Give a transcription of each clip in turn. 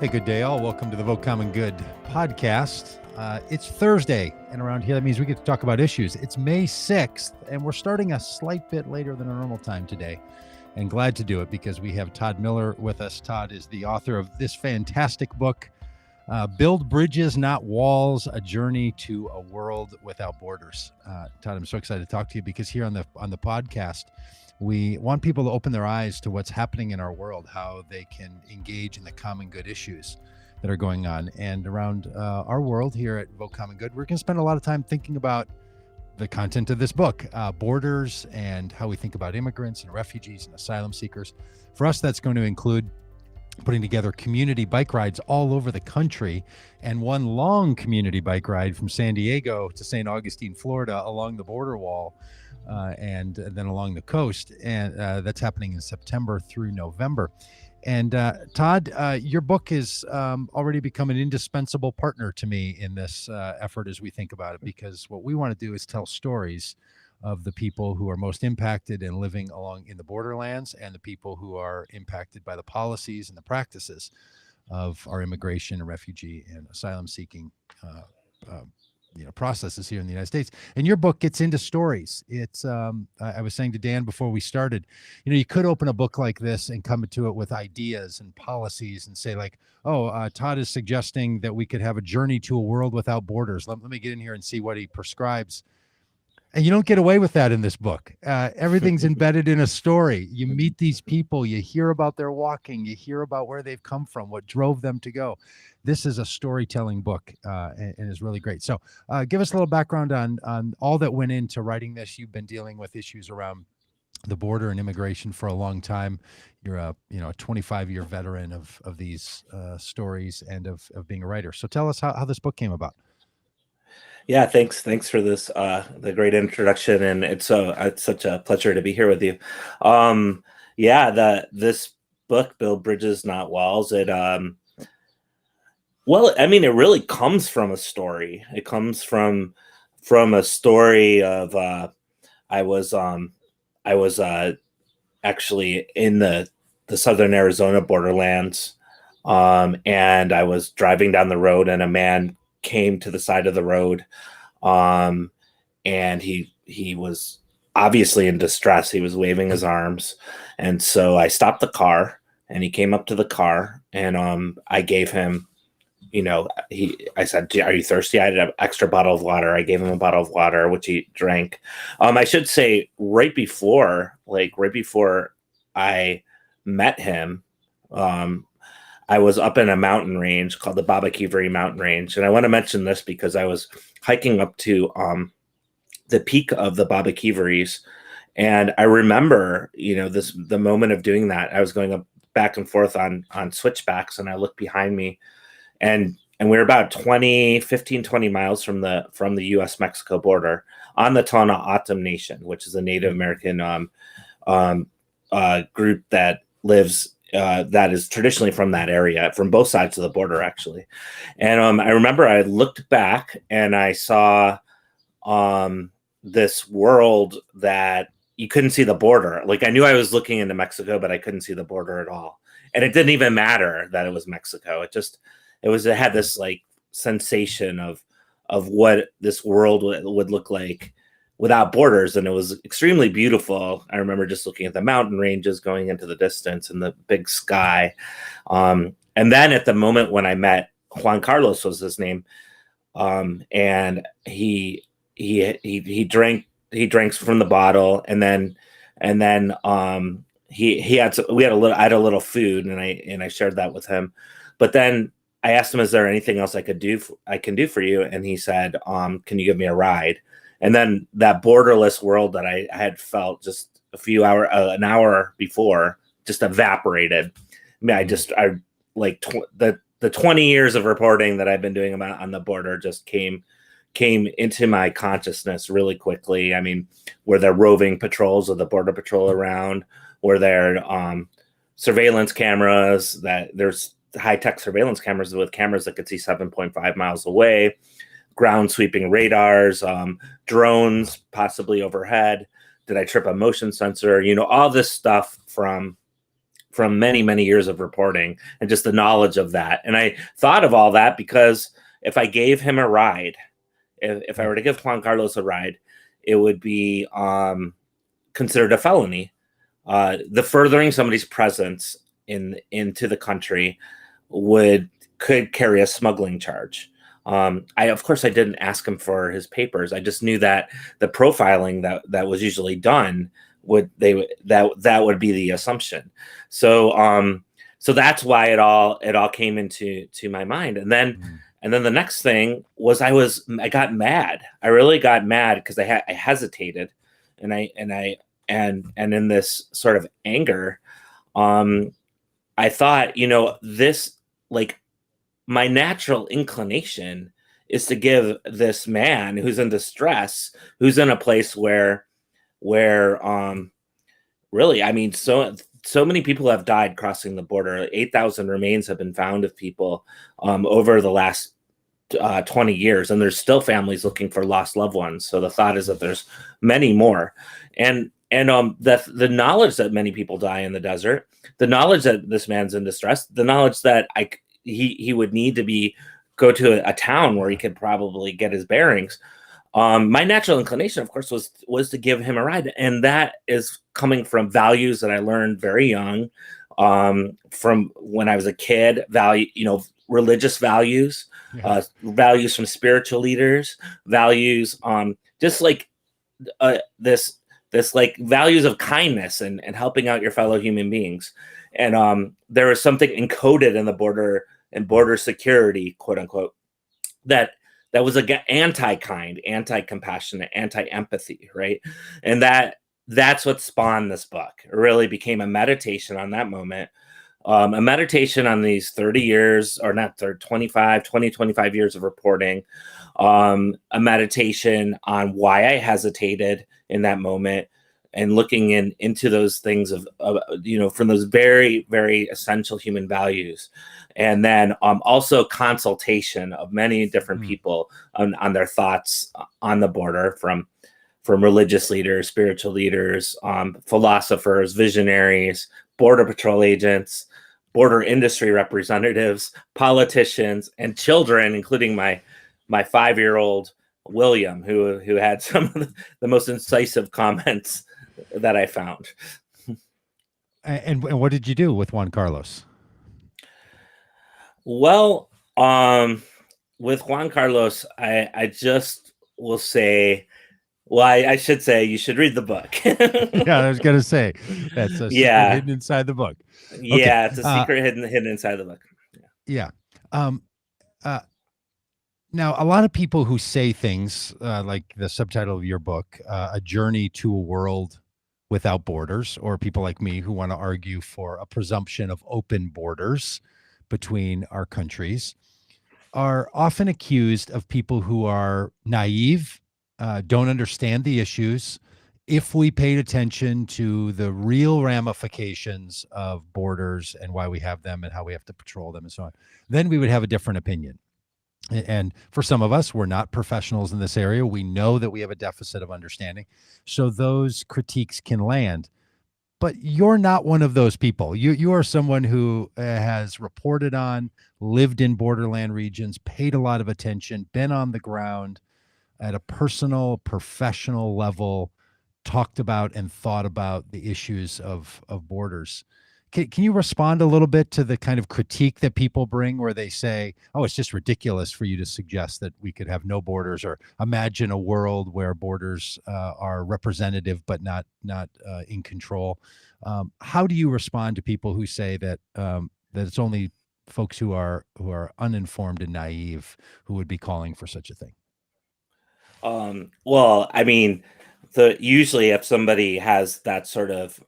Hey, good day, all. Welcome to the Vote Common Good podcast. It's Thursday, and around here, that means we get to talk about issues. It's May 6th, and we're starting a slight bit later than our normal time today. And glad to do it because we have Todd Miller with us. Todd is the author of this fantastic book, Build Bridges, Not Walls, A Journey to a World Without Borders. Todd, I'm so excited to talk to you because here on the podcast, we want people to open their eyes to what's happening in our world, how they can engage in the common good issues that are going on. And around our world here at Vote Common Good, we're going to spend a lot of time thinking about the content of this book, borders, and how we think about immigrants and refugees and asylum seekers. For us, that's going to include putting together community bike rides all over the country, and one long community bike ride from San Diego to St. Augustine, Florida, along the border wall, and then along the coast. And that's happening in September through November. And Todd, your book has already become an indispensable partner to me in this effort as we think about it, because what we want to do is tell stories of the people who are most impacted and living along in the borderlands, and the people who are impacted by the policies and the practices of our immigration and refugee and asylum seeking processes here in the United States. And your book gets into stories. It's I was saying to Dan before we started, you could open a book like this and come to it with ideas and policies and say like, Todd is suggesting that we could have a journey to a world without borders. Let me get in here and see what he prescribes. And you don't get away with that in this book. Everything's embedded in a story. You meet these people, you hear about their walking, you hear about where they've come from, what drove them to go. This is a storytelling book and is really great. So give us a little background on all that went into writing this. You've been dealing with issues around the border and immigration for a long time. You're a 25-year veteran of these stories and of being a writer. So tell us how this book came about. Yeah, thanks for this, the great introduction, and it's such a pleasure to be here with you. This book, Build Bridges, Not Walls, it really comes from a story. It comes from a story of I was actually in the southern Arizona borderlands, and I was driving down the road, and a man came to the side of the road, and he was obviously in distress. He was waving his arms, and so I stopped the car, and he came up to the car, and I gave him, I said, "Are you thirsty?" I had an extra bottle of water. I gave him a bottle of water, which he drank. I should say right before I met him, I was up in a mountain range called the Babakivari Mountain Range. And I want to mention this because I was hiking up to the peak of the Babakivaris. And I remember, the moment of doing that. I was going up back and forth on switchbacks, and I looked behind me, and we were about 20 miles from the US-Mexico border on the Tohono O'odham Nation, which is a Native American group that lives that is traditionally from that area, from both sides of the border, actually. And I remember I looked back and I saw this world that you couldn't see the border. Like, I knew I was looking into Mexico, but I couldn't see the border at all. And it didn't even matter that it was Mexico. It had this like sensation of what this world would look like without borders, and it was extremely beautiful. I remember just looking at the mountain ranges going into the distance and the big sky. And then at the moment when I met Juan Carlos, was his name, and he drank from the bottle, and then I had a little food, and I shared that with him. But then I asked him, "Is there anything else I can do for you?" And he said, "Can you give me a ride?" And then that borderless world that I had felt just an hour before just evaporated. I mean, the 20 years of reporting that I've been doing on the border just came into my consciousness really quickly. I mean, were there roving patrols of the Border Patrol around? Were there surveillance cameras? There's high-tech surveillance cameras with cameras that could see 7.5 miles away. Ground sweeping radars, drones possibly overhead. Did I trip a motion sensor? All this stuff from from many, many years of reporting and just the knowledge of that. And I thought of all that because if I gave him a ride, if I were to give Juan Carlos a ride, it would be considered a felony. The furthering somebody's presence into the country could carry a smuggling charge. Of course I didn't ask him for his papers. I just knew that the profiling that was usually done that would be the assumption. So that's why it all came into my mind. And then the next thing was I got mad. I really got mad because I hesitated, and in this sort of anger, I thought, this, like, my natural inclination is to give this man who's in distress, who's in a place where really, I mean, so many people have died crossing the border. 8,000 remains have been found of people over the last 20 years, and there's still families looking for lost loved ones. So the thought is that there's many more, and the knowledge that many people die in the desert, the knowledge that this man's in distress, the knowledge that he would need to go to a town where he could probably get his bearings. My natural inclination, of course, was to give him a ride, and that is coming from values that I learned very young, from when I was a kid. Religious values, values from spiritual leaders, values, just like this like values of kindness and helping out your fellow human beings. And there was something encoded in the border and border security, quote unquote, that was anti-kind, anti-compassionate, anti-empathy, right? And that's what spawned this book. It really became a meditation on that moment, a meditation on these 30 years, or not 25 years of reporting, a meditation on why I hesitated in that moment, and looking into those things of from those very, very essential human values. And then also consultation of many different people on their thoughts on the border, from religious leaders, spiritual leaders, philosophers, visionaries, border patrol agents, border industry representatives, politicians, and children, including my 5-year-old William, who had some of the most incisive comments that I found. And what did you do with Juan Carlos? Well, with Juan Carlos, I just will say, well, I should say you should read the book. Yeah, I was going to say that's a secret hidden inside the book. Yeah, it's a secret hidden inside the book. Yeah. Now, a lot of people who say things like the subtitle of your book, A Journey to a World Without Borders, or people like me who want to argue for a presumption of open borders between our countries, are often accused of people who are naive, don't understand the issues. If we paid attention to the real ramifications of borders and why we have them and how we have to patrol them and so on, then we would have a different opinion. And for some of us, we're not professionals in this area. We know that we have a deficit of understanding. So those critiques can land. But you're not one of those people. You are someone who has reported on, lived in borderland regions, paid a lot of attention, been on the ground at a personal, professional level, talked about and thought about the issues of borders. Can you respond a little bit to the kind of critique that people bring where they say, oh, it's just ridiculous for you to suggest that we could have no borders, or imagine a world where borders are representative but not in control? How do you respond to people who say that that it's only folks who are uninformed and naive who would be calling for such a thing? Well, I mean, usually if somebody has that sort of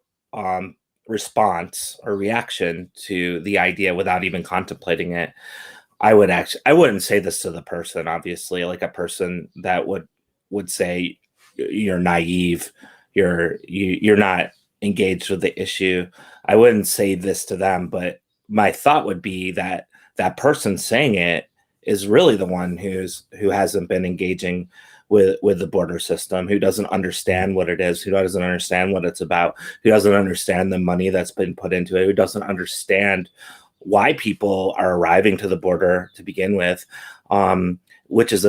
response or reaction to the idea without even contemplating it, I wouldn't say this to the person, obviously, like a person that would say you're naive, you're not engaged with the issue. I wouldn't say this to them, but my thought would be that that person saying it is really the one who hasn't been engaging with the border system, who doesn't understand what it is, who doesn't understand what it's about, who doesn't understand the money that's been put into it, who doesn't understand why people are arriving to the border to begin with, which is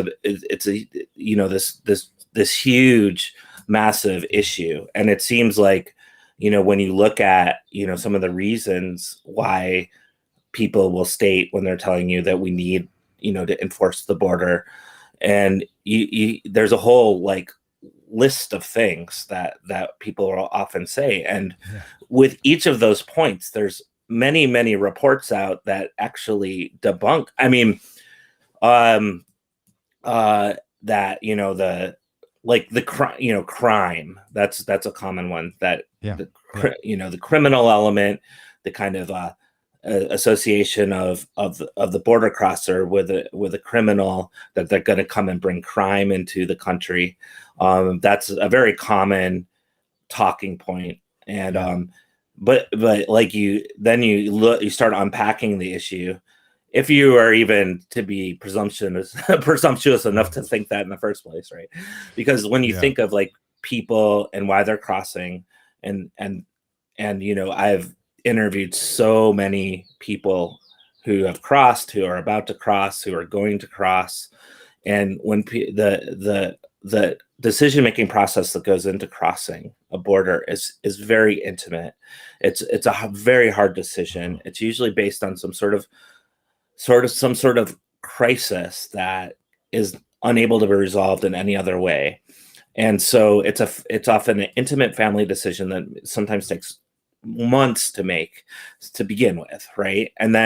this huge, massive issue. And it seems like, when you look at, some of the reasons why people will state when they're telling you that we need, to enforce the border, and there's a whole like list of things that people will often say. And with each of those points, there's many reports out that actually debunk. I mean, that crime, that's a common one, that the criminal element, the kind of association of the border crosser with a criminal, that they're going to come and bring crime into the country. That's a very common talking point. And but like you start unpacking the issue, if you are even to be presumptuous enough to think that in the first place, right? Because when you think of like people and why they're crossing, and I've interviewed so many people who have crossed, who are about to cross, who are going to cross, and when the decision-making process that goes into crossing a border is very intimate. It's a very hard decision. It's usually based on some sort of crisis that is unable to be resolved in any other way. And so it's often an intimate family decision that sometimes takes months to make to begin with, right? And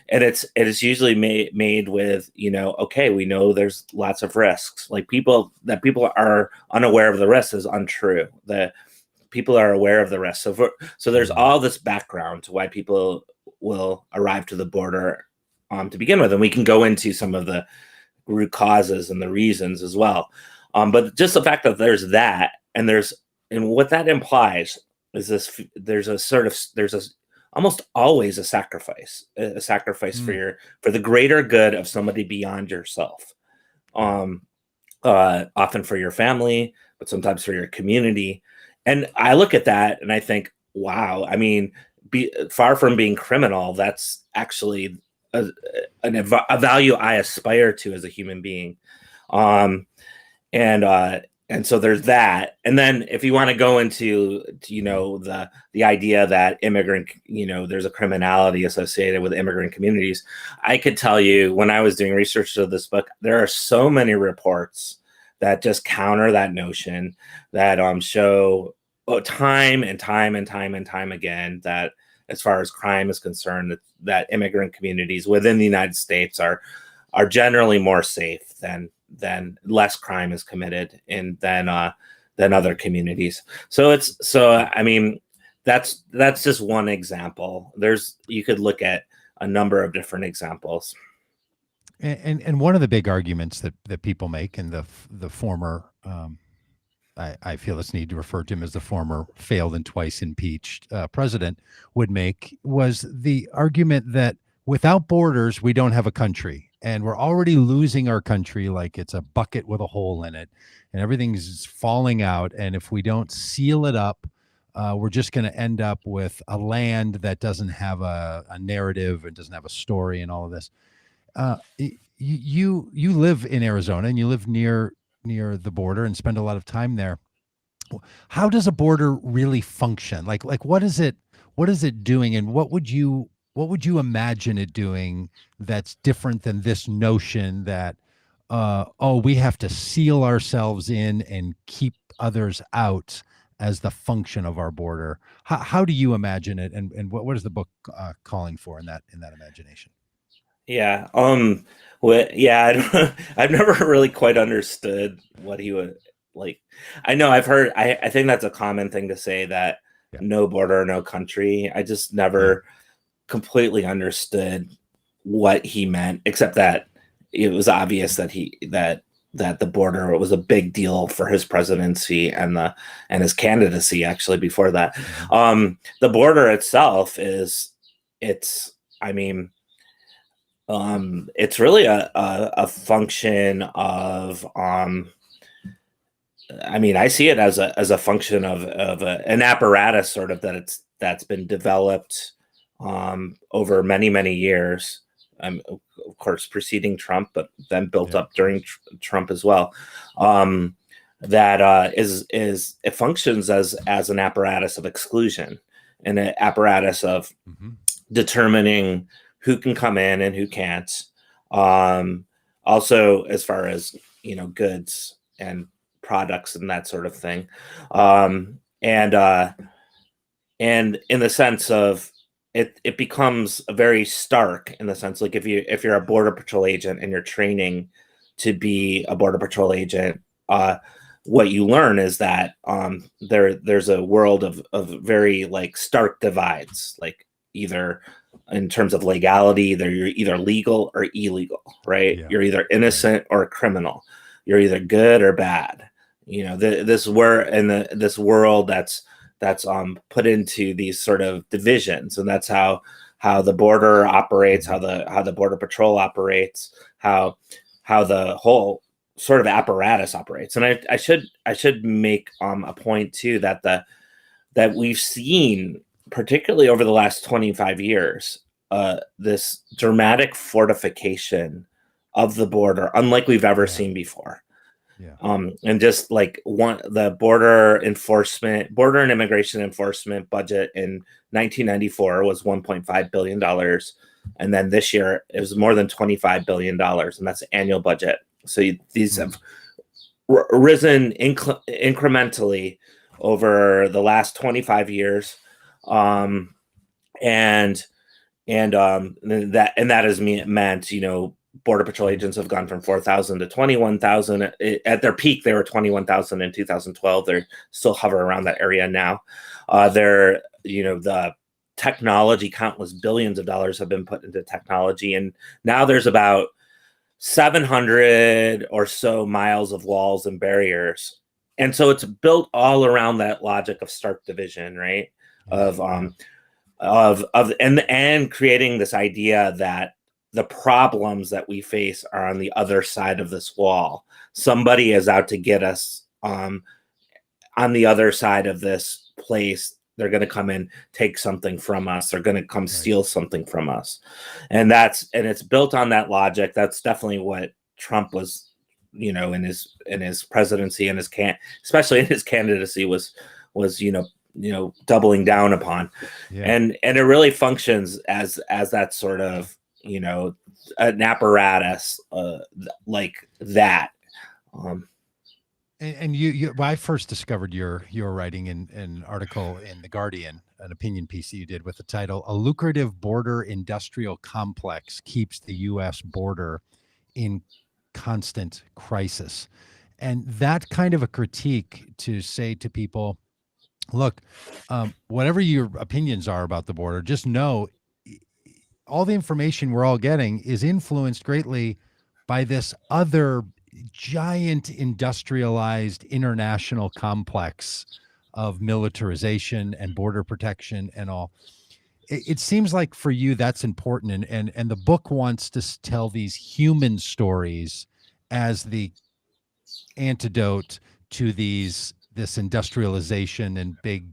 it is usually made with, okay, we know there's lots of risks. Like people are unaware of the risks is untrue. The people are aware of the risks. So there's all this background to why people will arrive to the border to begin with, and we can go into some of the root causes and the reasons as well. But just the fact that there's that, and what that implies is this: there's almost always a sacrifice for the greater good of somebody beyond yourself. Often for your family, but sometimes for your community. And I look at that and I think, wow, I mean, far from being criminal, that's actually a value I aspire to as a human being. And so there's that. And then if you want to go into, the idea that immigrant, there's a criminality associated with immigrant communities, I could tell you, when I was doing research to this book, there are so many reports that just counter that notion, that show time and time again that as far as crime is concerned, that immigrant communities within the United States are generally more safe than less crime is committed than other communities. I mean, that's just one example. You could look at a number of different examples. And one of the big arguments that people make, and the former, I feel it's need to refer to him as the former failed and twice impeached president, would make, was the argument that without borders, we don't have a country. And we're already losing our country like it's a bucket with a hole in it, and everything's falling out. And if we don't seal it up, we're just going to end up with a land that doesn't have a narrative and doesn't have a story and all of this. You live in Arizona, and you live near the border and spend a lot of time there. How does a border really function? Like what is it doing, and what would you imagine it doing that's different than this notion that we have to seal ourselves in and keep others out as the function of our border? How do you imagine it, and what is the book calling for in that imagination? Yeah. I've never really quite understood what he would like. I know I've heard, I think that's a common thing to say, that no border, no country. I just never completely understood what he meant, except that it was obvious that that the border was a big deal for his presidency and his candidacy, actually, before that. The border itself it's really a function of I mean, I see it as a function of an apparatus sort of that's been developed over many years. Of course, preceding Trump, but then built up during Trump as well. That it functions as an apparatus of exclusion and an apparatus of determining who can come in and who can't. Also, as far as goods and products and that sort of thing, and in the sense of it becomes very stark in the sense, like, if you're a border patrol agent and you're training to be a border patrol agent, what you learn is that there's a world of very like stark divides, like either in terms of legality, you're either legal or illegal, right? You're either innocent or a criminal. You're either good or bad. This world that's put into these sort of divisions, and that's how the border operates, how the border patrol operates, how the whole sort of apparatus operates. And I should make a point too that we've seen, particularly over the last 25 years, this dramatic fortification of the border, unlike we've ever seen before. And just like the border and immigration enforcement budget in 1994 was $1.5 billion. And then this year it was more than $25 billion. And that's the annual budget. So these have risen incrementally over the last 25 years. And that has meant, Border Patrol agents have gone from 4,000 to 21,000. At their peak, they were 21,000 in 2012. They're still hover around that area now. The technology, countless billions of dollars have been put into technology, and now there's about 700 or so miles of walls and barriers. And so it's built all around that logic of stark division, right? And creating this idea that the problems that we face are on the other side of this wall. Somebody is out to get us on the other side of this place. They're going to come in, take something from us. They're going to come steal something from us. And it's built on that logic. That's definitely what Trump was, in his presidency and especially in his candidacy was doubling down upon. And it really functions as that sort of, an apparatus like that. And you when I first discovered your writing in an article in The Guardian, an opinion piece that you did with the title, "A Lucrative Border Industrial Complex Keeps the U.S. Border in Constant Crisis." And that kind of a critique to say to people, look, whatever your opinions are about the border, just know all the information we're all getting is influenced greatly by this other giant industrialized international complex of militarization and border protection and all. It seems like for you that's important, and the book wants to tell these human stories as the antidote to this industrialization and big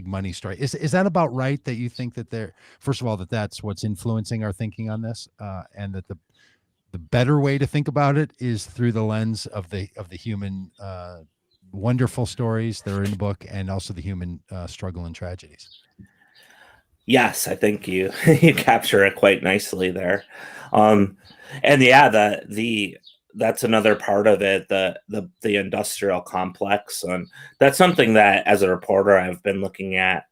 money story. Is that about right, that you think that first of all, that's what's influencing our thinking on this, and that the better way to think about it is through the lens of the human wonderful stories that are in the book, and also the human struggle and tragedies? Yes, I think you capture it quite nicely there. And that's another part of it, the industrial complex. And that's something that, as a reporter, I've been looking at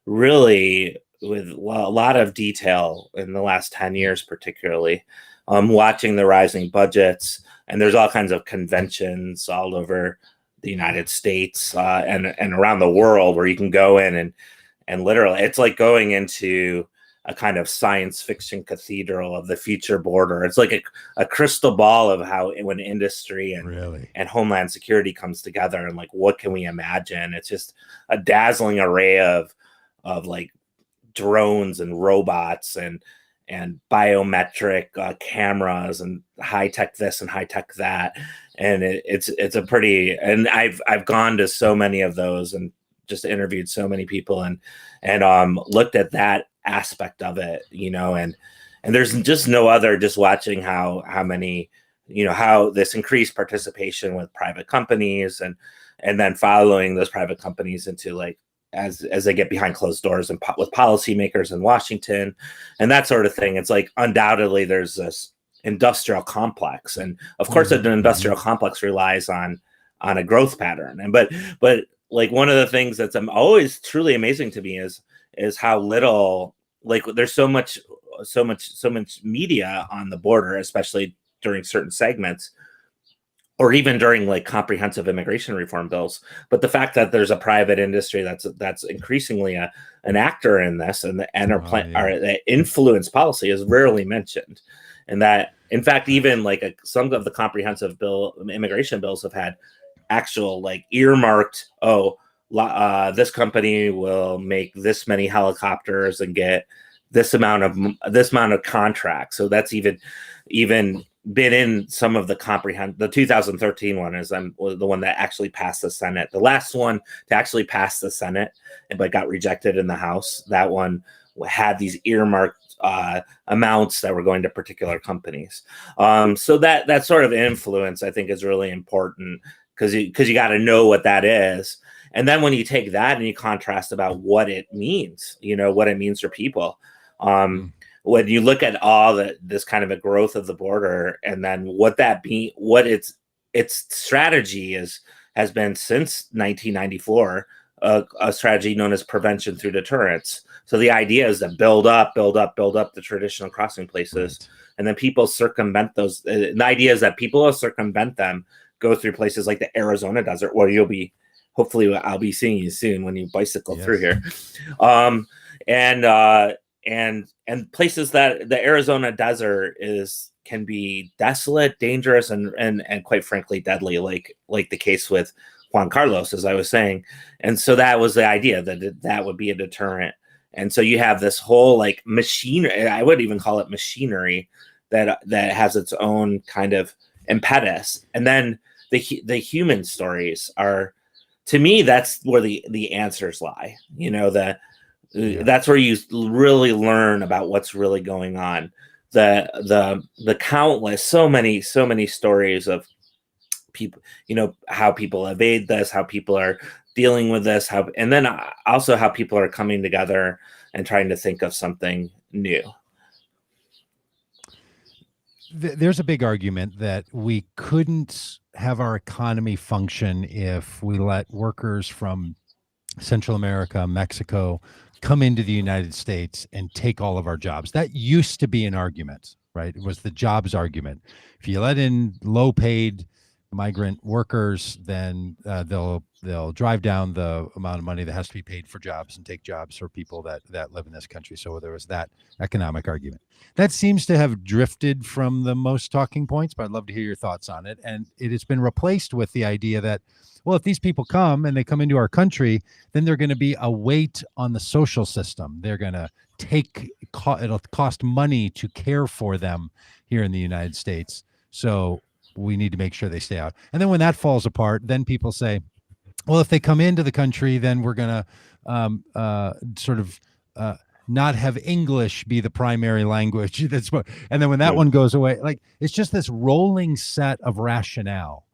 really with a lot of detail in the last 10 years, particularly watching the rising budgets. And there's all kinds of conventions all over the United States and around the world where you can go in and literally, it's like going into a kind of science fiction cathedral of the future border. It's like a crystal ball of how, when industry and homeland security comes together, and like, what can we imagine? It's just a dazzling array of like drones and robots and biometric cameras and high tech this and high tech that. and it's a pretty, and I've gone to so many of those and just interviewed so many people and looked at that aspect of it, and there's just no other, just watching how many, how this increased participation with private companies and then following those private companies into like as they get behind closed doors and with policymakers in Washington and that sort of thing. It's like undoubtedly there's this industrial complex, and of course an industrial complex relies on a growth pattern. And but like one of the things that's always truly amazing to me is how little, like there's so much media on the border, especially during certain segments, or even during like comprehensive immigration reform bills. But the fact that there's a private industry that's increasingly an actor in this and that influence policy is rarely mentioned. And that, in fact, even like some of the comprehensive immigration bills have had actual like earmarked, this company will make this many helicopters and get this amount of contracts. So that's even been in some of the the 2013 one was the one that actually passed the Senate. The last one to actually pass the Senate, but got rejected in the House. That one had these earmarked amounts that were going to particular companies. So that sort of influence, I think, is really important because you got to know what that is. And then when you take that and you contrast about what it means, what it means for people. When you look at all this kind of a growth of the border, and then what its strategy has been since 1994, a strategy known as prevention through deterrence. So the idea is to build up the traditional crossing places, right. And then people circumvent those. The idea is that people will circumvent them, go through places like the Arizona desert, where hopefully I'll be seeing you soon when you bicycle through here. And places that the Arizona desert can be desolate, dangerous, and quite frankly deadly, like the case with Juan Carlos, as I was saying. And so that was the idea, that would be a deterrent. And so you have this whole like machinery, I would even call it machinery, that has its own kind of impetus. And then the human stories are, to me, that's where the answers lie. That's where you really learn about what's really going on. The countless, so many stories of people, how people evade this, how people are dealing with this, and then also how people are coming together and trying to think of something new. There's a big argument that we couldn't have our economy function if we let workers from Central America, Mexico, come into the United States and take all of our jobs. That used to be an argument, right? It was the jobs argument. If you let in low-paid migrant workers, then they'll drive down the amount of money that has to be paid for jobs and take jobs for people that live in this country. So there was that economic argument. That seems to have drifted from the most talking points, but I'd love to hear your thoughts on it. And it has been replaced with the idea that, well, if these people come and they come into our country, then they're going to be a weight on the social system. They're going to it'll cost money to care for them here in the United States. So we need to make sure they stay out. And then when that falls apart, then people say, well, if they come into the country, then we're going to not have English be the primary language. And then when that one goes away, like it's just this rolling set of rationale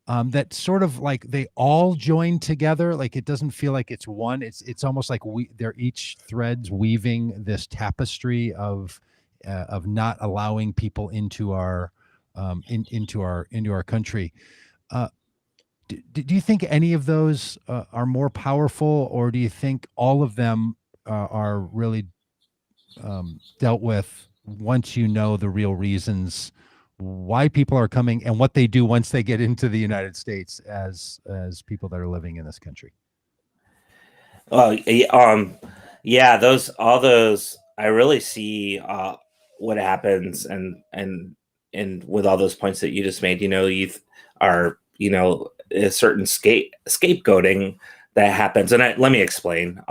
that sort of like they all join together. Like it doesn't feel like it's one. It's almost like they're each threads weaving this tapestry of not allowing people into our country. Do you think any of those are more powerful, or do you think all of them are really dealt with once you know the real reasons why people are coming and what they do once they get into the United States as people that are living in this country? Yeah, all those I really see what happens, and with all those points that you just made, you are a certain scapegoating that happens. And let me explain.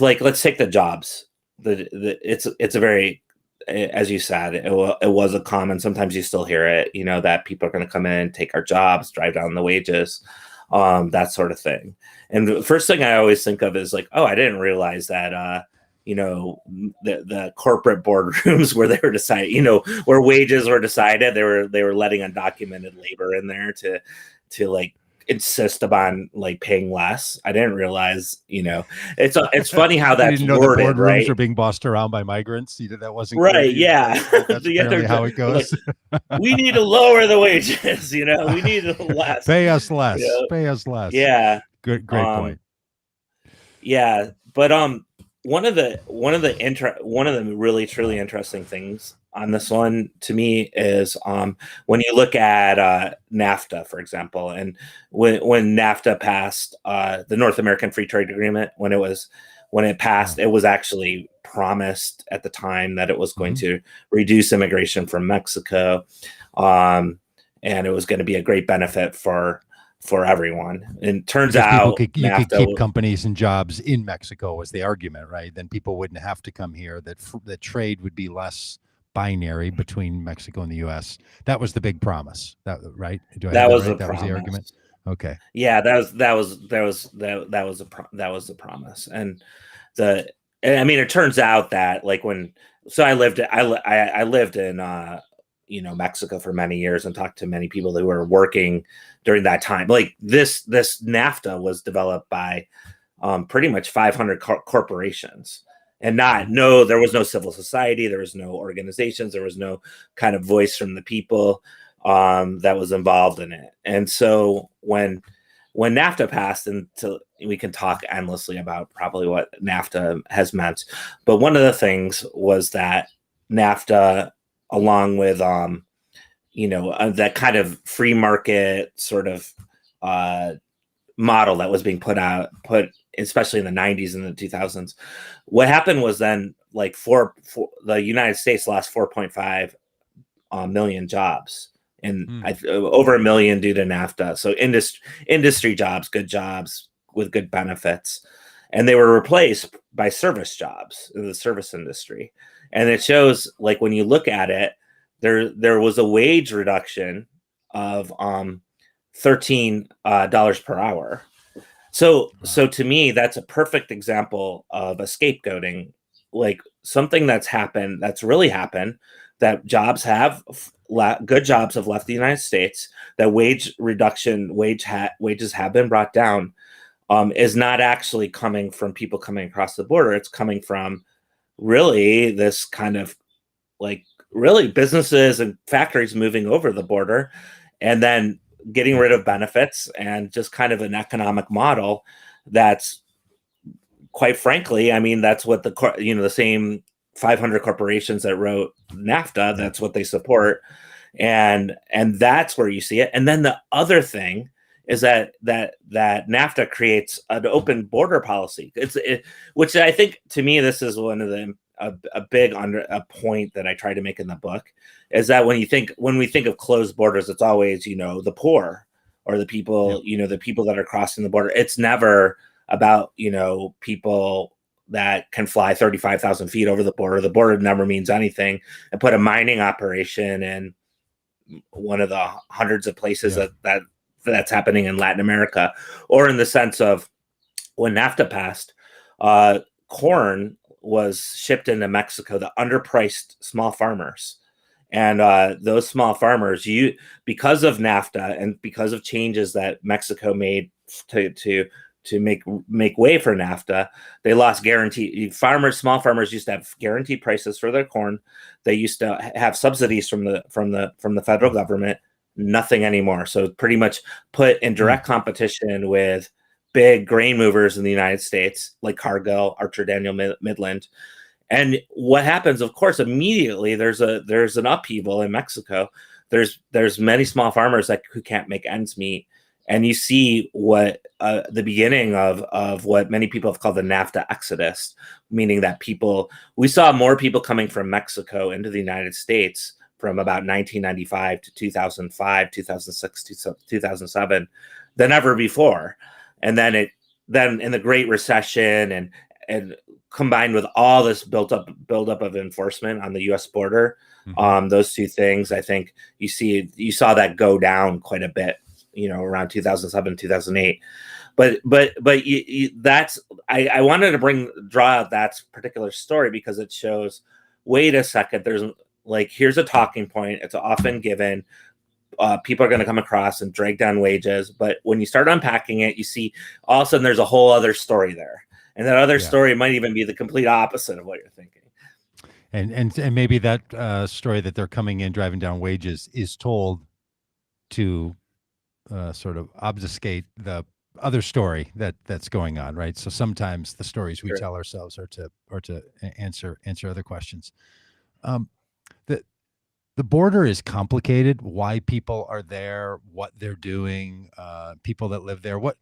Like let's take the jobs. It's a very as you said, it was a common. Sometimes you still hear it, that people are going to come in, take our jobs, drive down the wages, that sort of thing. And the first thing I always think of is like, oh, I didn't realize that, the corporate boardrooms where they were deciding, where wages were decided, they were letting undocumented labor in there to like insist upon like paying less. I didn't realize, it's funny how that's didn't know worded, the boardrooms right? are being bossed around by migrants. That wasn't right. clear to you? Yeah, That's apparently how it goes. Like, we need to lower the wages. We need less. Pay us less. Pay us less. Yeah. Great point. Yeah, but one of the really truly interesting things on this one to me is when you look at NAFTA, for example, and when NAFTA passed, the North American Free Trade Agreement, when it passed, it was actually promised at the time that it was going to reduce immigration from Mexico, and it was going to be a great benefit for everyone. And turns out you could keep companies and jobs in Mexico was the argument, right? Then people wouldn't have to come here. That trade would be less binary between Mexico and the U.S. That was the big promise. Right? That was the argument. Okay. Yeah, that was the promise. And it turns out that like I lived in Mexico for many years and talked to many people who were working during that time. Like this NAFTA was developed by pretty much 500 corporations, and there was no civil society, there was no organizations, there was no kind of voice from the people that was involved in it. And so when NAFTA passed, and we can talk endlessly about probably what NAFTA has meant, but one of the things was that NAFTA, along with that kind of free market sort of model that was being put especially in the 90s and the 2000s, what happened was then like the United States lost 4.5 million jobs, and over 1 million due to NAFTA. So industry jobs, good jobs with good benefits, and they were replaced by service jobs in the service industry. And it shows, like, when you look at it, there was a wage reduction of $13 per hour. So to me, that's a perfect example of a scapegoating, like something that's really happened, that good jobs have left the United States, that wages have been brought down, is not actually coming from people coming across the border. It's coming from really this kind of like really businesses and factories moving over the border and then getting rid of benefits, and just kind of an economic model that's, quite frankly, that's what the same 500 corporations that wrote NAFTA, that's what they support. And that's where you see it. And then the other thing is that NAFTA creates an open border policy. Which I think, to me, this is one of a point that I try to make in the book, is that when we think of closed borders, it's always, the poor or the people, the people that are crossing the border. It's never about, people that can fly 35,000 feet over the border. The border never means anything. And put a mining operation in one of the hundreds of places that's happening in Latin America, or in the sense of when NAFTA passed, corn was shipped into Mexico, the underpriced small farmers. And those small farmers, because of NAFTA and because of changes that Mexico made to make way for NAFTA, they lost small farmers used to have guaranteed prices for their corn. They used to have subsidies from the federal government. Nothing anymore. So pretty much put in direct competition with big grain movers in the United States, like Cargill, Archer Daniel Midland. And what happens, of course, immediately there's an upheaval in Mexico. There's many small farmers who can't make ends meet. And you see what the beginning of what many people have called the Nafta Exodus, meaning that we saw more people coming from Mexico into the United States from about 1995 to 2005, 2006, 2007 than ever before. And then in the Great Recession and and combined with all this buildup of enforcement on the U.S. border, those two things, I think you saw that go down quite a bit, around 2007, 2008. But that's I wanted to draw out that particular story because it shows, wait a second, there's here's a talking point. It's often given. People are going to come across and drag down wages, but when you start unpacking it, you see all of a sudden there's a whole other story there, and that other story might even be the complete opposite of what you're thinking. And maybe that story that they're coming in driving down wages is told to sort of obfuscate the other story that's going on, right? So sometimes the stories we tell ourselves are to answer other questions. The border is complicated. Why people are there, what they're doing, people that live there. What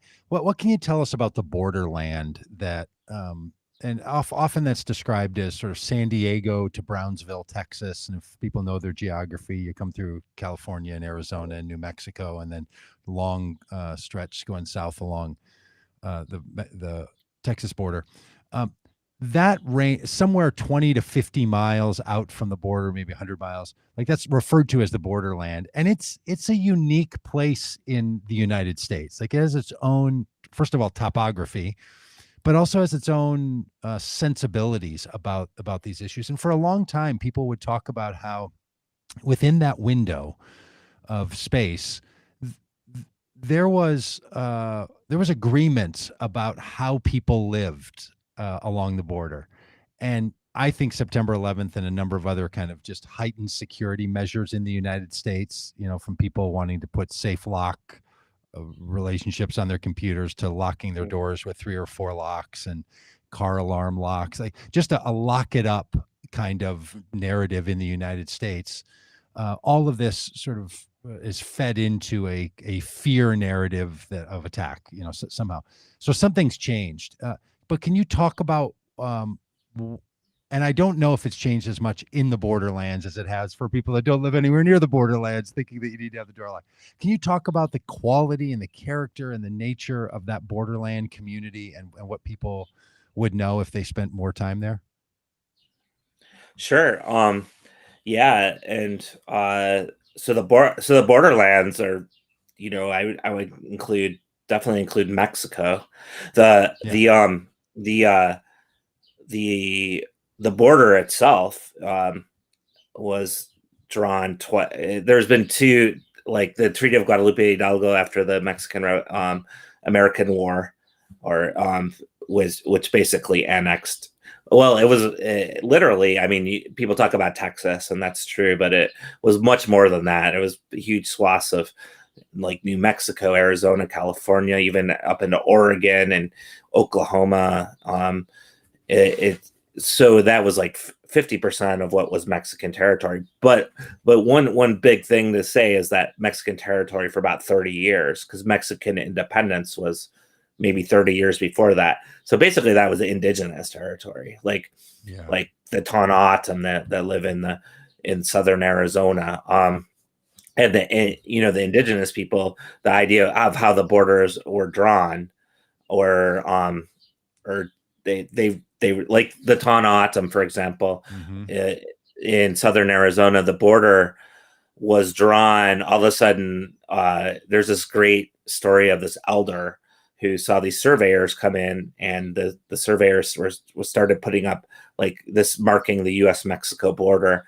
can you tell us about the borderland that and often that's described as sort of San Diego to Brownsville, Texas. And if people know their geography, you come through California and Arizona and New Mexico, and then long stretch going south along the Texas border. That range somewhere 20 to 50 miles out from the border, maybe 100 miles, that's referred to as the borderland. And it's a unique place in the United States. It has its own, first of all, topography, but also has its own sensibilities about these issues. And for a long time, people would talk about how within that window of space, there was agreement about how people lived along the border. And I think September 11th and a number of other kind of just heightened security measures in the United States, from people wanting to put safe lock relationships on their computers to locking their doors with 3 or 4 locks and car alarm locks, just a lock it up kind of narrative in the United States. All of this sort of is fed into a fear narrative of attack, somehow. So something's changed. But can you talk about, and I don't know if it's changed as much in the borderlands as it has for people that don't live anywhere near the borderlands, thinking that you need to have the door locked. Can you talk about the quality and the character and the nature of that borderland community and what people would know if they spent more time there? Sure. Yeah. And so the borderlands are, I would definitely include Mexico. The border itself was drawn there's been two, the Treaty of Guadalupe Hidalgo after the Mexican American War, or which basically annexed. Well, it was literally, people talk about Texas, and that's true, but it was much more than that. It was huge swaths of New Mexico, Arizona, California, even up into Oregon and Oklahoma. So that was 50% of what was Mexican territory. But one big thing to say is that Mexican territory for about 30 years, because Mexican independence was maybe 30 years before that. So basically that was the indigenous territory, like the Tohono that live in southern Arizona. And the indigenous people, the idea of how the borders were drawn, or they like the Tohono, for example, in southern Arizona, the border was drawn. All of a sudden, there's this great story of this elder who saw these surveyors come in, and the surveyors started putting up this marking the U.S.-Mexico border.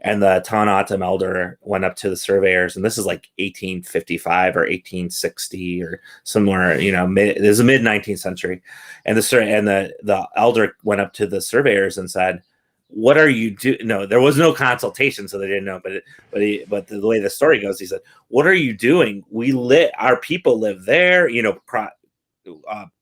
And the Tohono elder went up to the surveyors, and this is 1855 or 1860 or somewhere, this is the mid 19th century. And the elder went up to the surveyors and said, "What are you doing?" No, there was no consultation, so they didn't know. But the way the story goes, he said, "What are you doing? Our people live there,"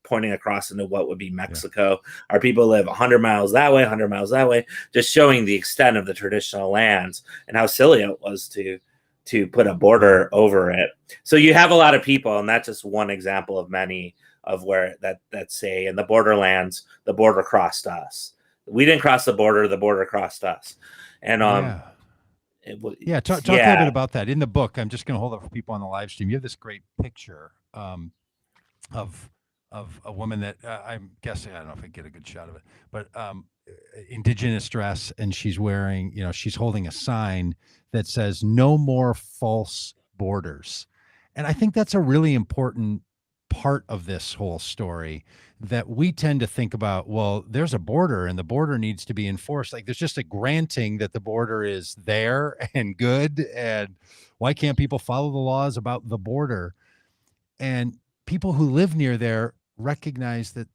pointing across into what would be Mexico. Yeah. Our people live 100 miles that way, 100 miles that way, just showing the extent of the traditional lands and how silly it was to put a border over it. So you have a lot of people, and that's just one example of many of where that say in the borderlands, the border crossed us. We didn't cross the border crossed us. And talk a little bit about that. In the book, I'm just going to hold up for people on the live stream. You have this great picture of of a woman that I'm guessing, I don't know if I get a good shot of it, but indigenous dress, and she's wearing, she's holding a sign that says "No more false borders," and I think that's a really important part of this whole story, that we tend to think about, well, there's a border and the border needs to be enforced. Like there's just a granting that the border is there and good, and why can't people follow the laws about the border? And people who live near there recognize that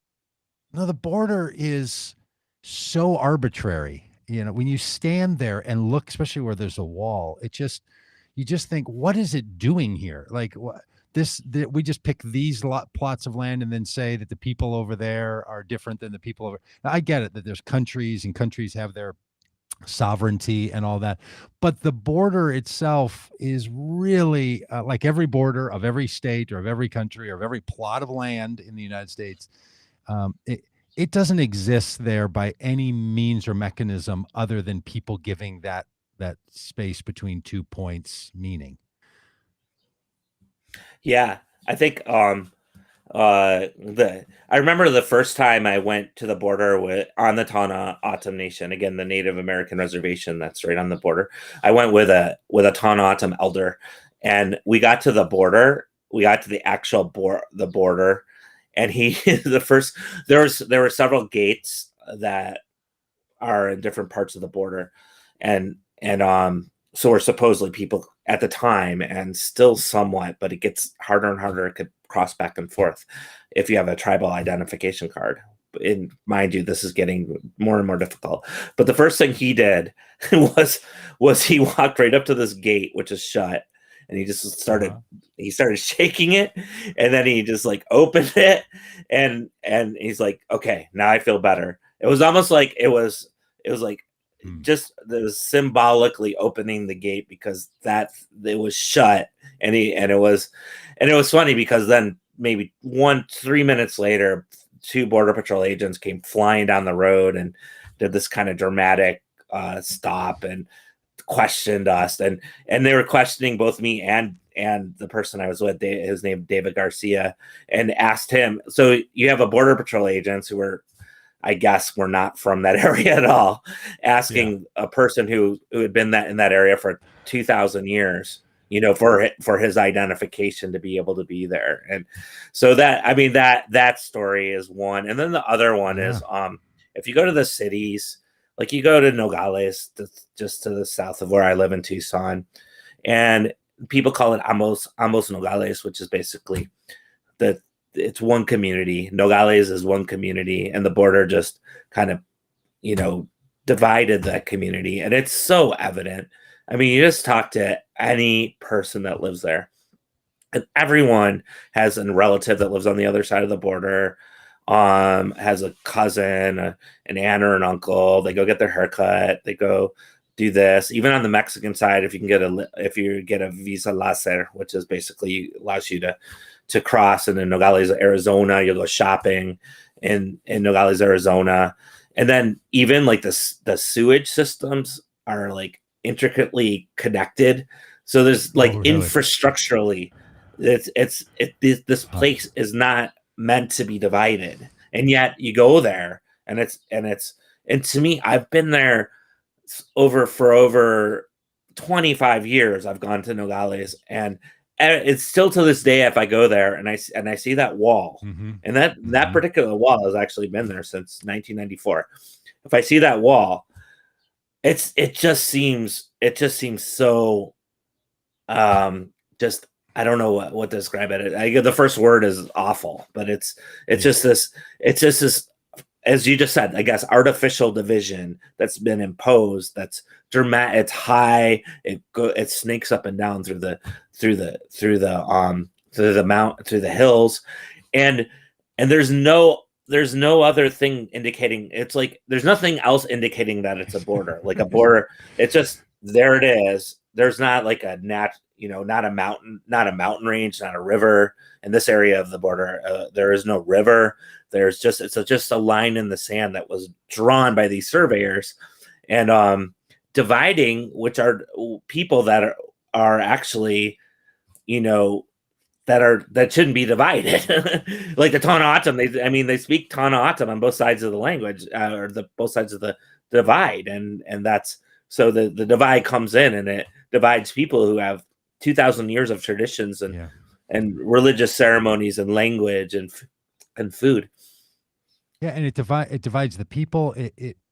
no, the border is so arbitrary. When you stand there and look, especially where there's a wall, you just think, what is it doing here? Like we just pick these plots of land and then say that the people over there are different than the people over. Now, I get it that there's countries, and countries have their sovereignty and all that, but the border itself is really like every border of every state or of every country or of every plot of land in the United States. It doesn't exist there by any means or mechanism other than people giving that space between 2 points meaning. Yeah, I think I remember the first time I went to the border on the Tana O'odham Nation, again the Native American reservation that's right on the border. I went with a Tana O'odham elder, and we got to the border. We got to the actual the border, and there were several gates that are in different parts of the border, and so we're supposedly people at the time, and still somewhat, but it gets harder and harder to cross back and forth if you have a tribal identification card. And mind you, this is getting more and more difficult. But the first thing he did was he walked right up to this gate, which is shut, and he just started shaking it, and then he just like opened it, and he's like, okay, now I feel better. It was almost like it was like just symbolically opening the gate, because it was shut, and it was funny because then maybe 3 minutes later, 2 Border Patrol agents came flying down the road and did this kind of dramatic stop and questioned us, and they were questioning both me and the person I was with, his name David Garcia, and asked him, so you have a Border Patrol agents who were, I guess, we're not from that area at all, asking a person who had been in that area for 2,000 years, for his identification to be able to be there. And so that story is one. And then the other one is, if you go to the cities, like you go to Nogales, just to the south of where I live in Tucson, and people call it Ambos Nogales, which is basically it's one community. Nogales is one community, and the border just kind of, divided that community. And it's so evident. I mean, you just talk to any person that lives there, and everyone has a relative that lives on the other side of the border, has a cousin, an aunt or an uncle. They go get their haircut. They go do this. Even on the Mexican side, if you get a visa láser, which is basically allows you to cross, and in Nogales, Arizona, you'll go shopping in Nogales, Arizona. And then even like the sewage systems are like intricately connected. So there's like infrastructurally, this place is not meant to be divided. And yet you go there, and to me, I've been there for over 25 years. I've gone to Nogales, and it's still to this day, if I go there and I see that wall, and that particular wall has actually been there since 1994. If I see that wall, it just seems so just, I don't know what to describe it. The first word is awful, but it's just this, as you just said, I guess, artificial division that's been imposed. That's dramatic. It's high. It snakes up and down through the hills, and there's no other thing indicating. It's like there's nothing else indicating that it's a border. Like a border, it's just there. It is. There's not like not a mountain range, not a river. In this area of the border, there is no river. There's just a line in the sand that was drawn by these surveyors, and dividing, which are people that are actually, that shouldn't be divided. Like the Tohono-O'odham, they speak Tohono-O'odham on both sides of the language, or the both sides of the divide, and that's so the divide comes in, and it divides people who have 2,000 years of traditions and religious ceremonies and language and food. Yeah, and it divides the people.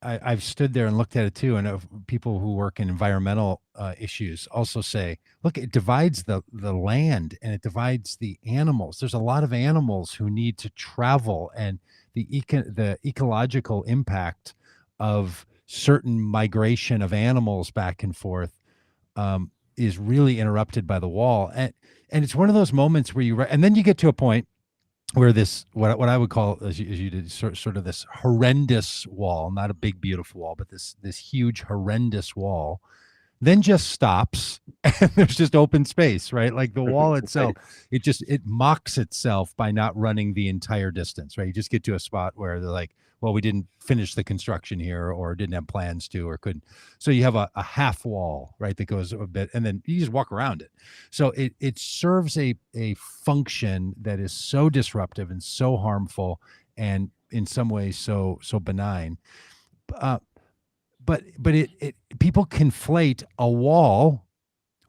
I've stood there and looked at it too, and people who work in environmental issues also say, look, it divides the land, and it divides the animals. There's a lot of animals who need to travel, and the ecological impact of certain migration of animals back and forth is really interrupted by the wall. And it's one of those moments where and then you get to a point where this, what I would call, as you did, sort of this horrendous wall, not a big, beautiful wall, but this huge, horrendous wall, then just stops, and there's just open space, right? Like the wall itself, it mocks itself by not running the entire distance, right? You just get to a spot where they're like, well, we didn't finish the construction here, or didn't have plans to, or couldn't. So you have a half wall, right, that goes a bit, and then you just walk around it. So it serves a function that is so disruptive and so harmful, and in some ways so benign. But people conflate a wall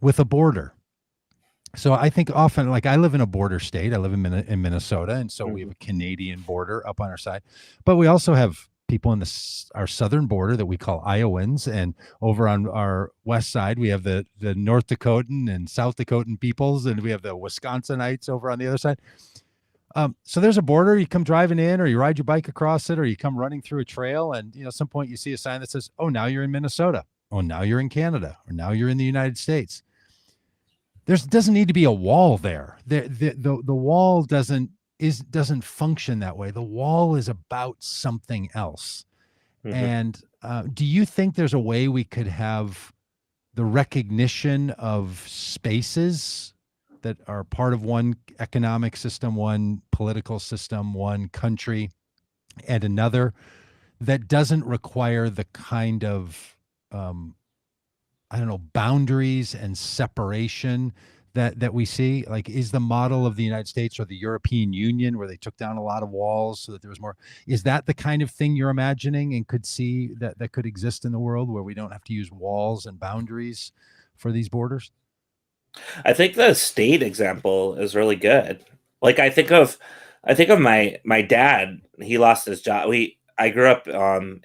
with a border. So I think often, like, I live in a border state. I live in Minnesota, and so we have a Canadian border up on our side. But we also have people in our southern border that we call Iowans, and over on our west side we have the North Dakotan and South Dakotan peoples, and we have the Wisconsinites over on the other side. So there's a border. You come driving in, or you ride your bike across it, or you come running through a trail, and at some point you see a sign that says, "Oh, now you're in Minnesota. Oh, now you're in Canada, or now you're in the United States." Doesn't need to be a wall there. The wall doesn't function that way. The wall is about something else. And do you think there's a way we could have the recognition of spaces that are part of one economic system, one political system, one country, and another, that doesn't require the kind of boundaries and separation that we see? Like, is the model of the United States or the European Union, where they took down a lot of walls so that there was more, is that the kind of thing you're imagining and could see that could exist in the world, where we don't have to use walls and boundaries for these borders? I think the state example is really good. Like, I think of my dad. He lost his job. I grew up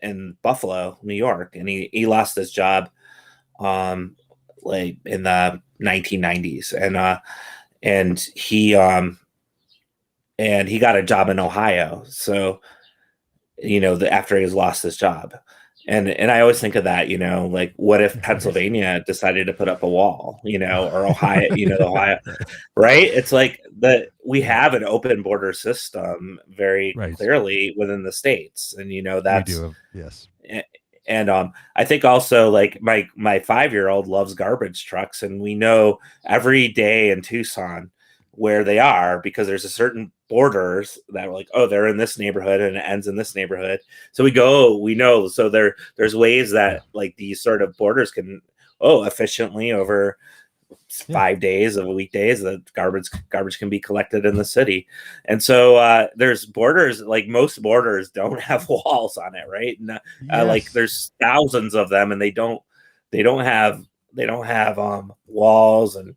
in Buffalo, New York, and he lost his job like in the 1990s, and he got a job in Ohio. So after he's lost his job, and I always think of that, like, what if Pennsylvania decided to put up a wall, or Ohio, Ohio, right? It's like that we have an open border system very clearly within the states, and that's, we do, yes. And I think also, like, my 5-year-old loves garbage trucks, and we know every day in Tucson where they are, because there's a certain borders that are like, oh, they're in this neighborhood and it ends in this neighborhood. So we know. So there's ways that like these sort of borders can efficiently over 5 days of weekdays, the garbage can be collected in the city. And so there's borders, like most borders don't have walls on it, right? And, like, there's thousands of them, and they don't have walls, and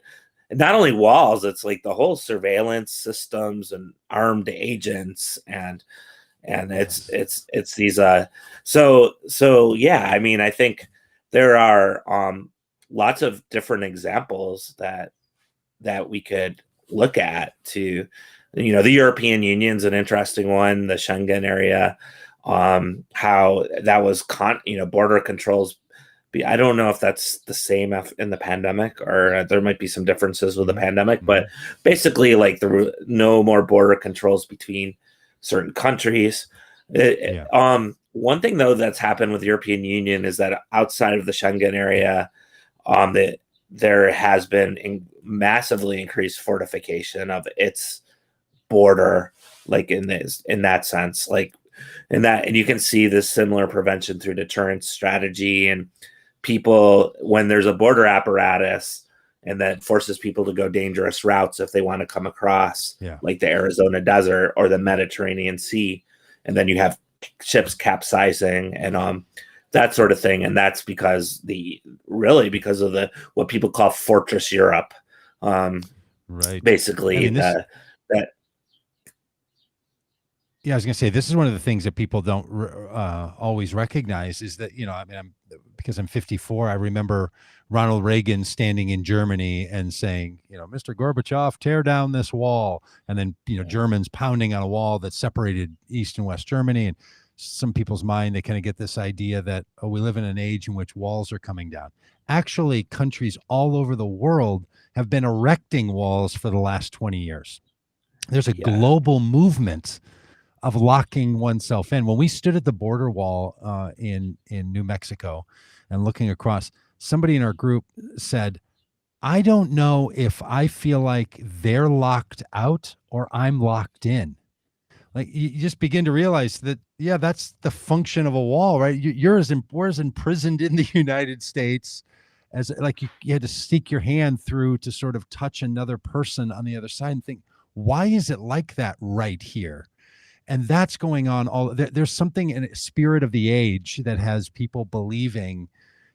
not only walls, it's like the whole surveillance systems and armed agents, and it's these so yeah, I mean, I think there are lots of different examples that we could look at to, the European Union's an interesting one, the Schengen area, how that was border controls. I don't know if that's the same in the pandemic, or there might be some differences with the pandemic, but basically, like, there were no more border controls between certain countries. One thing, though, that's happened with the European Union is that outside of the Schengen area, that there has been massively increased fortification of its border, like in that sense, like and you can see this similar prevention through deterrence strategy, and people, when there's a border apparatus, and that forces people to go dangerous routes if they want to come across Yeah. like the Arizona desert or the Mediterranean Sea. And then you have ships capsizing and that sort of thing. And that's because because of what people call Fortress Europe. Right. Basically, I mean, yeah, I was going to say, this is one of the things that people don't always recognize is that, because I'm 54, I remember Ronald Reagan standing in Germany and saying, Mr. Gorbachev, tear down this wall. And then, Germans pounding on a wall that separated East and West Germany. And some people's mind, they kind of get this idea that, we live in an age in which walls are coming down. Actually, countries all over the world have been erecting walls for the last 20 years. There's a global movement of locking oneself in. When we stood at the border wall in New Mexico and looking across, somebody in our group said, I don't know if I feel like they're locked out or I'm locked in. Like you just begin to realize that, that's the function of a wall, right? We're as imprisoned in the United States as like you had to stick your hand through to sort of touch another person on the other side and think, why is it like that right here? And that's going on there's something in a spirit of the age that has people believing,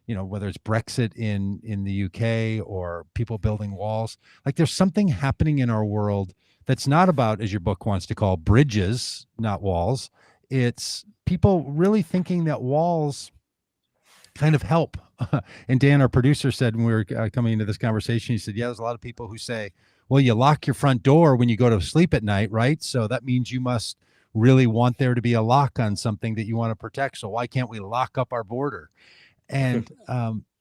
whether it's Brexit in the UK or people building walls, like there's something happening in our world that's not about, as your book wants to call, bridges, not walls. It's people really thinking that walls kind of help. And Dan, our producer, said when we were coming into this conversation, he said, there's a lot of people who say, well, you lock your front door when you go to sleep at night, right? So that means you must really want there to be a lock on something that you want to protect. So why can't we lock up our border? And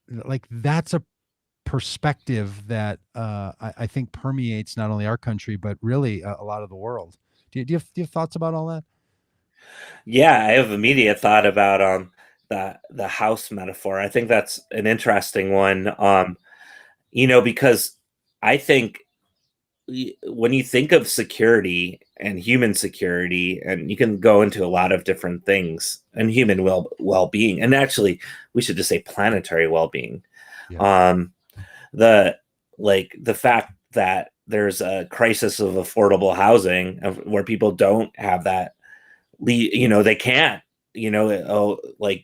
like that's a perspective that I think permeates not only our country, but really a lot of the world. Do you have thoughts about all that? Yeah, I have immediate thought about the house metaphor. I think that's an interesting one. Because I think when you think of security and human security, and you can go into a lot of different things, and human well-being, and actually we should just say planetary well-being. The fact that there's a crisis of affordable housing where people don't have that, they can't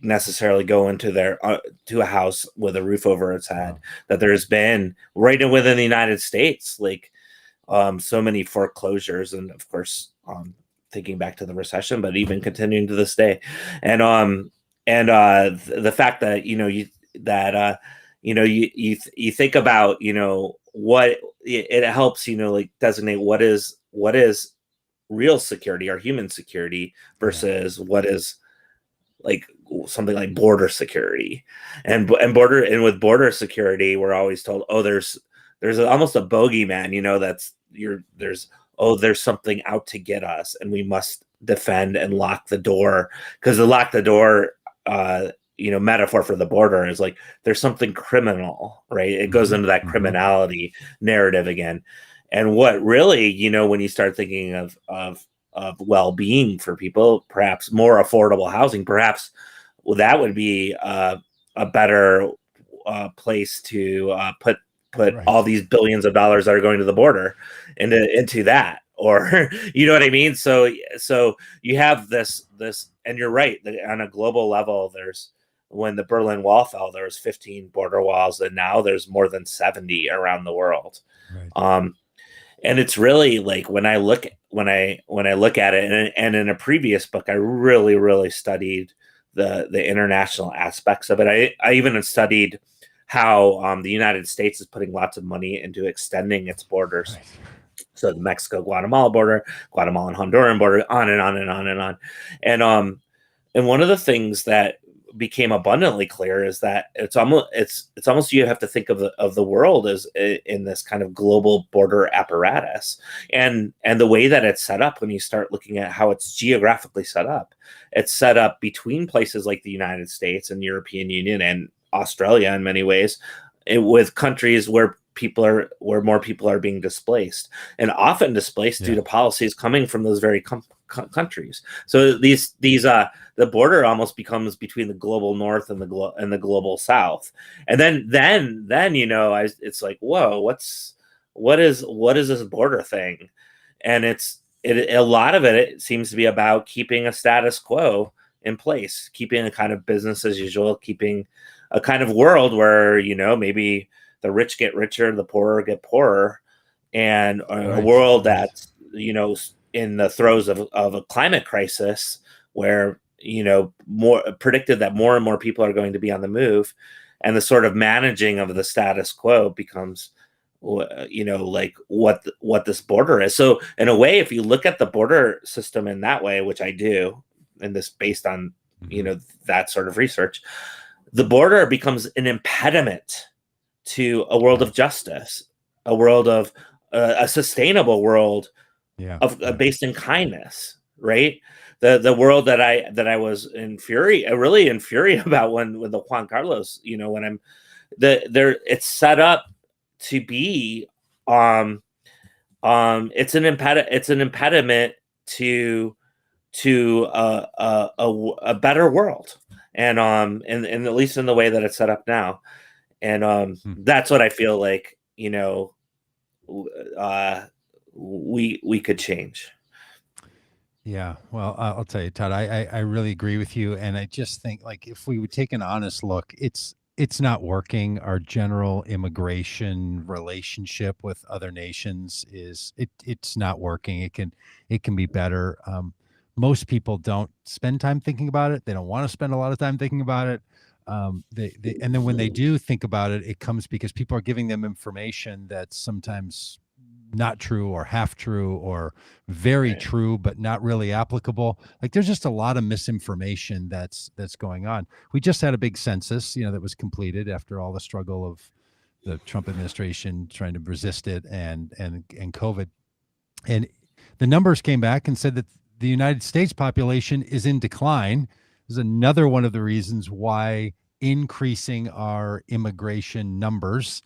necessarily go into to a house with a roof over its head. That there's been right within the United States, so many foreclosures, and of course, thinking back to the recession, but even continuing to this day, and the fact that you think about what it helps designate what is real security or human security versus what is like something like border security, and with border security, we're always told, there's almost a bogeyman, there's something out to get us, and we must defend and lock the door, because the lock the door metaphor for the border is like there's something criminal, right? It goes into that criminality narrative again. And what really, when you start thinking of well-being for people, perhaps more affordable housing, perhaps that would be a better place to put all these billions of dollars that are going to the border into that, or you know what I mean? So you have this, and you're right, on a global level, when the Berlin Wall fell, there was 15 border walls, and now there's more than 70 around the world. Right. And it's really like when I look at it, and in a previous book, I really, really studied the international aspects of it. I even studied how the United States is putting lots of money into extending its borders. Right. So the Mexico-Guatemala border, Guatemala and Honduran border, on and on and on and on. And one of the things that became abundantly clear is that it's almost you have to think of the world as in this kind of global border apparatus, and the way that it's set up. When you start looking at how it's geographically set up, it's set up between places like the United States and European Union and Australia in many ways, with countries where more people are being displaced, and often displaced due to policies coming from those very countries. So the border almost becomes between the global north and the global south. And then it's like, whoa, what is this border thing? And a lot of it seems to be about keeping a status quo in place, keeping a kind of business as usual, keeping a kind of world where, maybe the rich get richer, the poorer get poorer, and a world that's, in the throes of a climate crisis where, more predicted that more and more people are going to be on the move, and the sort of managing of the status quo becomes, like what this border is. So in a way, if you look at the border system in that way, which I do, and this based on, that sort of research, the border becomes an impediment to a world of justice, a world of a sustainable world based in kindness, right? The world that I was really infuriated about when the Juan Carlos, when it's set up to be, it's an impediment to a better world, and at least in the way that it's set up now, and that's what I feel like, we could change. Yeah, well, I'll tell you, Todd, I really agree with you, and I just think, like, if we would take an honest look, it's not working. Our general immigration relationship with other nations it's not working. It can be better. Most people don't spend time thinking about it. They don't want to spend a lot of time thinking about it. And then when they do think about it, it comes because people are giving them information that's sometimes not true or half true or very true, but not really applicable. Like, there's just a lot of misinformation that's going on. We just had a big census, that was completed after all the struggle of the Trump administration trying to resist it and COVID. And the numbers came back and said that the United States population is in decline. This is another one of the reasons why increasing our immigration numbers.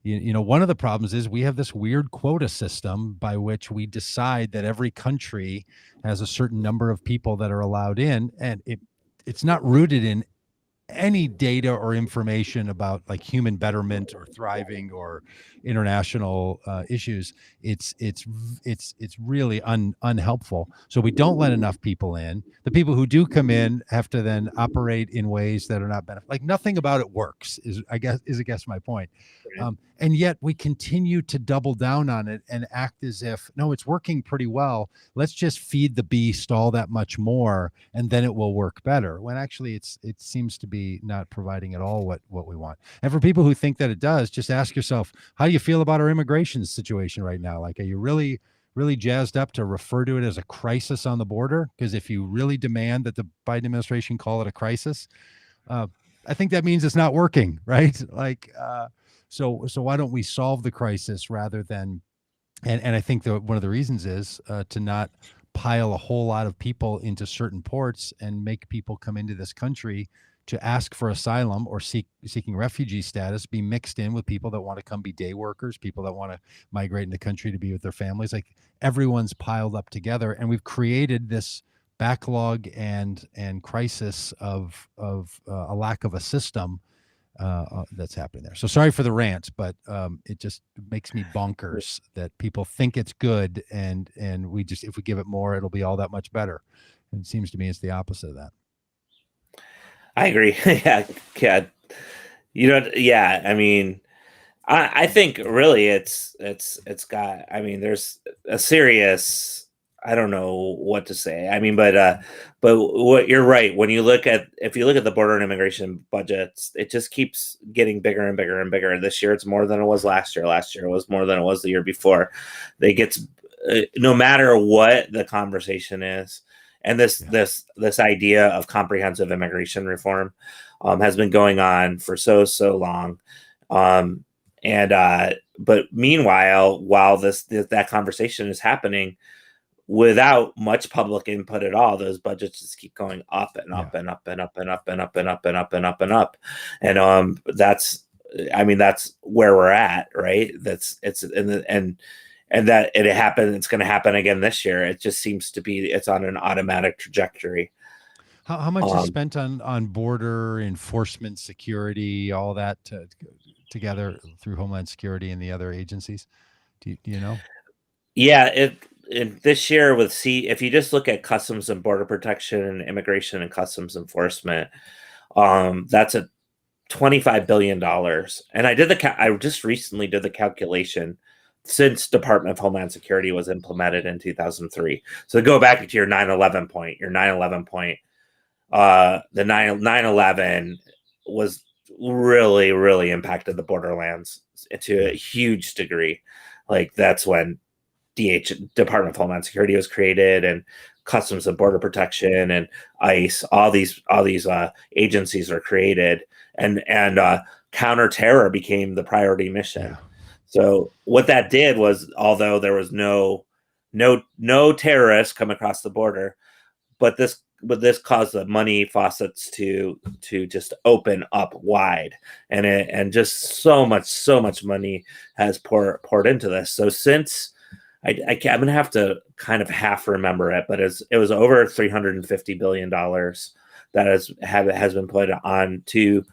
One of the problems is we have this weird quota system by which we decide that every country has a certain number of people that are allowed in, and it's not rooted in any data or information about, like, human betterment or thriving or international issues. It's really unhelpful. So we don't let enough people in. The people who do come in have to then operate in ways that are not beneficial. Like, nothing about it works is I guess my point. And yet we continue to double down on it and act as if, no, it's working pretty well. Let's just feed the beast all that much more, and then it will work better. When actually it seems to be not providing at all what we want. And for people who think that it does, just ask yourself, how do you feel about our immigration situation right now? Like, are you really, really jazzed up to refer to it as a crisis on the border? Because if you really demand that the Biden administration call it a crisis, I think that means it's not working, right? Like, so why don't we solve the crisis rather than, and I think that one of the reasons is to not pile a whole lot of people into certain ports and make people come into this country to ask for asylum or seeking refugee status be mixed in with people that want to come be day workers, people that want to migrate in the country to be with their families. Like, everyone's piled up together, and we've created this backlog and crisis of a lack of a system that's happening there. So sorry for the rant, but it just makes me bonkers that people think it's good, and we just, if we give it more, it'll be all that much better. And it seems to me it's the opposite of that. I agree. Yeah. I mean, I think really it's got, I mean, there's a serious, I don't know what to say. I mean, but what, you're right. If you look at the border and immigration budgets, it just keeps getting bigger and bigger and bigger. This year, it's more than it was last year. Last year, it was more than it was the year before. No matter what the conversation is. And this idea of comprehensive immigration reform has been going on for so long. But meanwhile, while that conversation is happening, without much public input at all, those budgets just keep going up and up and up and up and up and up and up and up and up and up. And that's I mean, that's where we're at, right? And that it happened. It's going to happen again this year. It just seems to be it's on an automatic trajectory. How much is spent on border enforcement, security, all that together through Homeland Security and the other agencies? Do you know? Yeah, this year if you just look at Customs and Border Protection and Immigration and Customs Enforcement, that's a $25 billion. And I just recently did the calculation since Department of Homeland Security was implemented in 2003. So go back to your 9/11 point, the 9/11 was really, really impacted the borderlands to a huge degree. Like that's when Department of Homeland Security was created, and Customs and Border Protection and ICE, all these agencies are created, and counterterror became the priority mission. Yeah. So what that did was, although there was no terrorists come across the border, but this caused the money faucets to just open up wide, and just so much money has poured into this. So since I'm going to have to kind of half remember it, but it was over $350 billion that has been put on to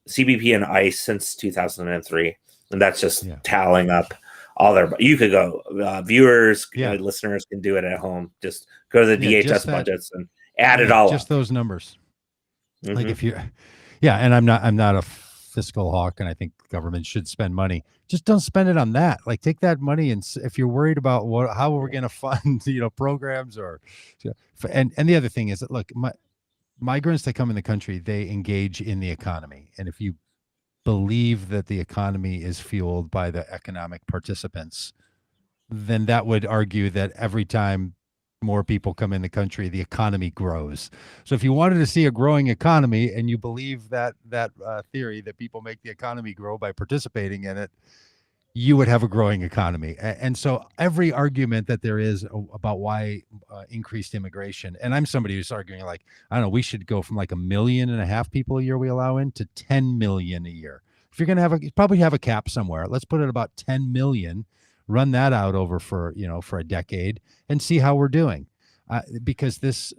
CBP and ICE since 2003. And that's just tallying up all their, you could go, viewers, listeners can do it at home. Just go to the DHS budgets and add it all just up. Those numbers. Mm-hmm. Like if you, and I'm not a fiscal hawk, and I think government should spend money. Just don't spend it on that. Like take that money, and if you're worried about how we're going to fund, programs and the other thing is that, look, migrants that come in the country, they engage in the economy. And if you believe that the economy is fueled by the economic participants, then that would argue that every time more people come in the country, the economy grows. So if you wanted to see a growing economy, and you believe that theory that people make the economy grow by participating in it, you would have a growing economy. And so every argument that there is about why increased immigration, and I'm somebody who's arguing like, I don't know, we should go from like 1.5 million people a year we allow in to 10 million a year. If you're going to probably have a cap somewhere, let's put it about 10 million, run that out over for a decade and see how we're doing. Because this,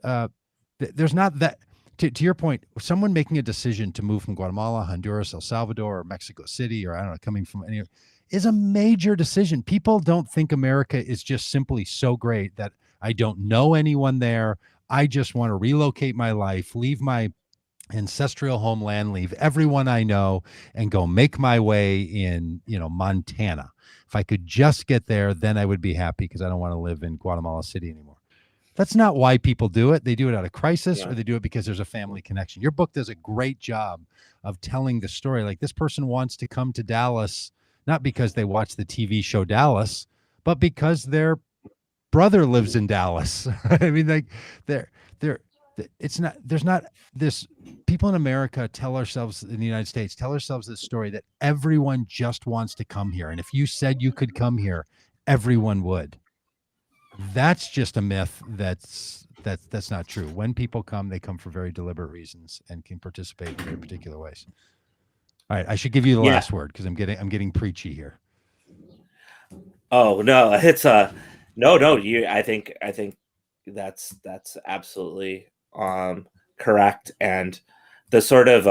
there's not that, to your point, someone making a decision to move from Guatemala, Honduras, El Salvador, or Mexico City, or I don't know, coming from any, is a major decision. People don't think America is just simply so great that I don't know anyone there. I just want to relocate my life, leave my ancestral homeland, leave everyone I know, and go make my way in, Montana. If I could just get there, then I would be happy, because I don't want to live in Guatemala City anymore. That's not why people do it. They do it out of crisis, or they do it because there's a family connection. Your book does a great job of telling the story. Like, this person wants to come to Dallas, not because they watch the TV show Dallas, but because their brother lives in Dallas. I mean, like, it's not, there's not this, people in America in the United States, tell ourselves this story that everyone just wants to come here. And if you said you could come here, everyone would. That's just a myth. That's not true. When people come, they come for very deliberate reasons and can participate in very particular ways. All right, I should give you the last word, because I'm getting preachy here. Oh no, it's no. I think that's absolutely correct. And the sort of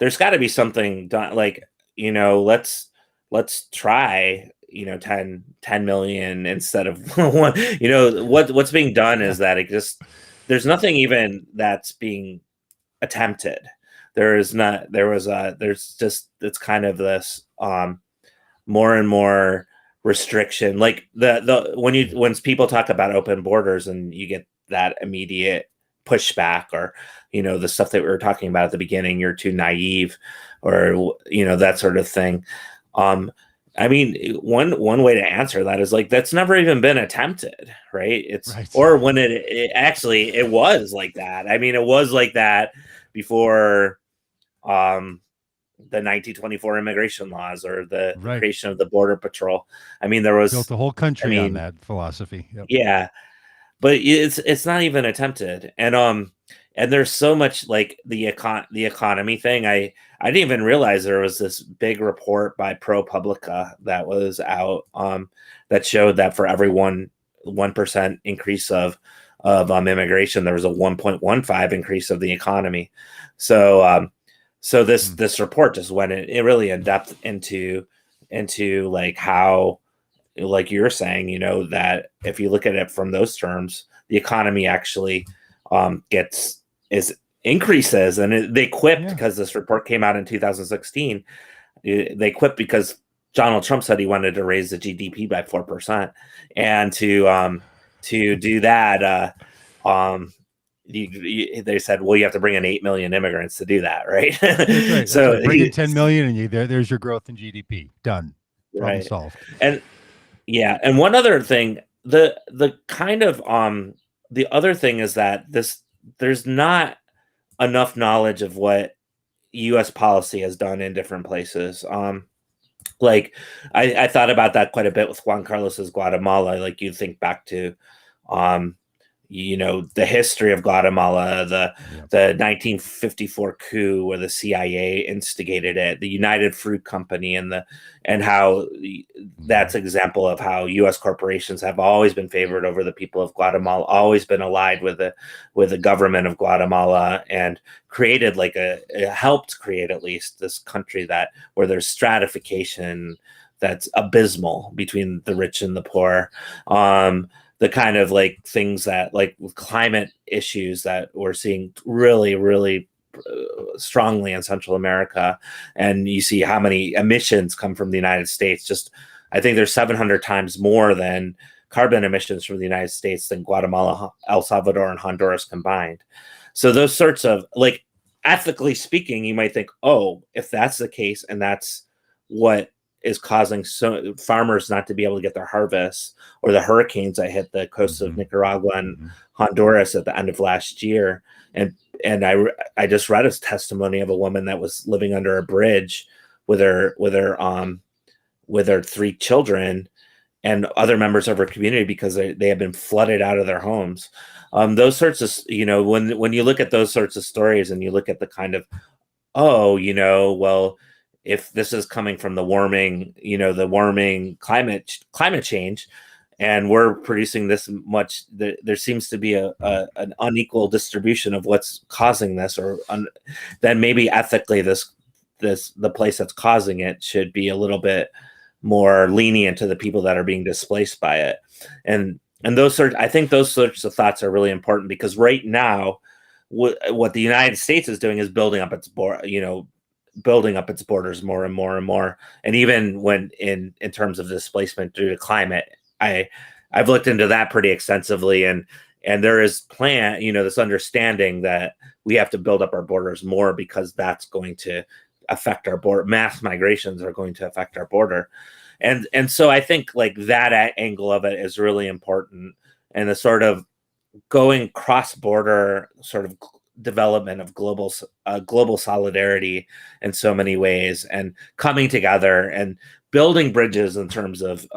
there's got to be something done. Like, let's try 10 million instead of one. What's being done is that there's nothing even that's being attempted. It's kind of this more and more restriction. Like when people talk about open borders, and you get that immediate pushback, or the stuff that we were talking about at the beginning, you're too naive, or that sort of thing. I mean, one way to answer that is like, that's never even been attempted, right? Or when it actually was like that. I mean, it was like that before the 1924 immigration laws, or the creation of the Border Patrol. I mean, there was built the whole country on that philosophy. Yep. Yeah, but it's not even attempted. And and there's so much like the economy thing. I didn't even realize there was this big report by ProPublica that was out that showed that for every 1% increase of immigration, there was a 1.15 increase of the economy. So so this report just went in really in depth into like how, like you're saying, you know, that if you look at it from those terms, the economy actually increases, and they quipped because this report came out in 2016. They quipped because Donald Trump said he wanted to raise the GDP by 4%, and to do that, they said, well, you have to bring in 8 million immigrants to do that, right? That's right. So That's right. Bring in 10 million, and there's your growth in GDP. Done. Problem right. solved. And yeah, and one other thing, the kind of the other thing is that there's not enough knowledge of what U.S. policy has done in different places. Like I thought about that quite a bit with Juan Carlos's Guatemala. Like you think back to, you know, the history of Guatemala, the 1954 coup where the CIA instigated it, the United Fruit Company, and how that's an example of how U.S. corporations have always been favored over the people of Guatemala, always been allied with the government of Guatemala, and created it helped create at least this country where there's stratification that's abysmal between the rich and the poor. The kind of like things that like with climate issues that we're seeing really, really strongly in Central America. And you see how many emissions come from the United States. I think there's 700 times more than carbon emissions from the United States than Guatemala, El Salvador, and Honduras combined. So those sorts of, like, ethically speaking, you might think, oh, if that's the case, and that's what is causing farmers not to be able to get their harvests, or the hurricanes that hit the coast of Nicaragua and Honduras at the end of last year. And I just read a testimony of a woman that was living under a bridge with her 3 children and other members of her community because they have been flooded out of their homes. Those sorts of, you know, when you look at those sorts of stories and you look at the kind of, oh, you know, well, if this is coming from the warming climate change, and we're producing this much, there seems to be an unequal distribution of what's causing this, then maybe ethically the place that's causing it should be a little bit more lenient to the people that are being displaced by it. And I think those sorts of thoughts are really important, because right now, what the United States is doing is building up its borders more and more and more. And even when in terms of displacement due to climate, I've looked into that pretty extensively, and there is this understanding that we have to build up our borders more, because that's going to affect our border. Mass migrations are going to affect our border. And so I think like that angle of it is really important, and the sort of going cross-border sort of development of global solidarity in so many ways, and coming together and building bridges in terms of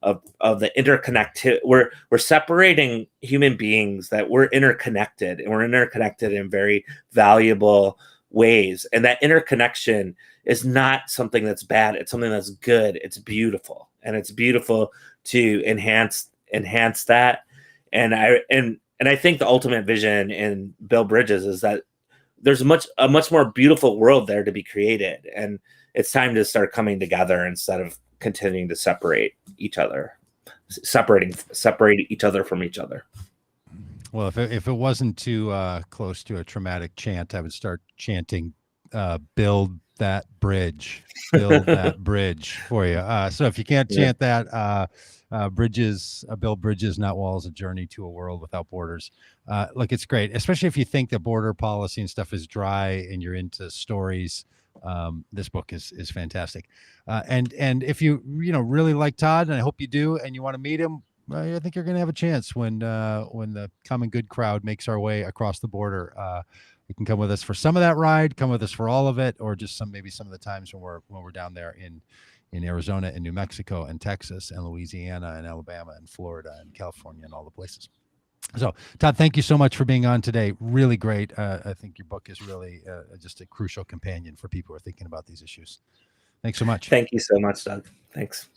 the interconnected. We're separating human beings that we're interconnected, and we're interconnected in very valuable ways. And that interconnection is not something that's bad. It's something that's good. It's beautiful, and it's beautiful to enhance that. And I think the ultimate vision in Build Bridges is that there's a much more beautiful world there to be created, and it's time to start coming together instead of continuing to separate each other from each other. Well, if it wasn't too close to a traumatic chant, I would start chanting, "Build that bridge, build that bridge" for you. So if you can't chant that, build bridges, not walls, a journey to a world without borders. Look, it's great, especially if you think that border policy and stuff is dry and you're into stories. This book is fantastic. And if you really like Todd, and I hope you do, and you want to meet him, I think you're going to have a chance when the Common Good crowd makes our way across the border. You can come with us for some of that ride, come with us for all of it, or just maybe some of the times when we're down there in Arizona and New Mexico and Texas and Louisiana and Alabama and Florida and California and all the places. So, Todd, thank you so much for being on today. Really great. I think your book is really just a crucial companion for people who are thinking about these issues. Thanks so much. Thank you so much, Doug. Thanks.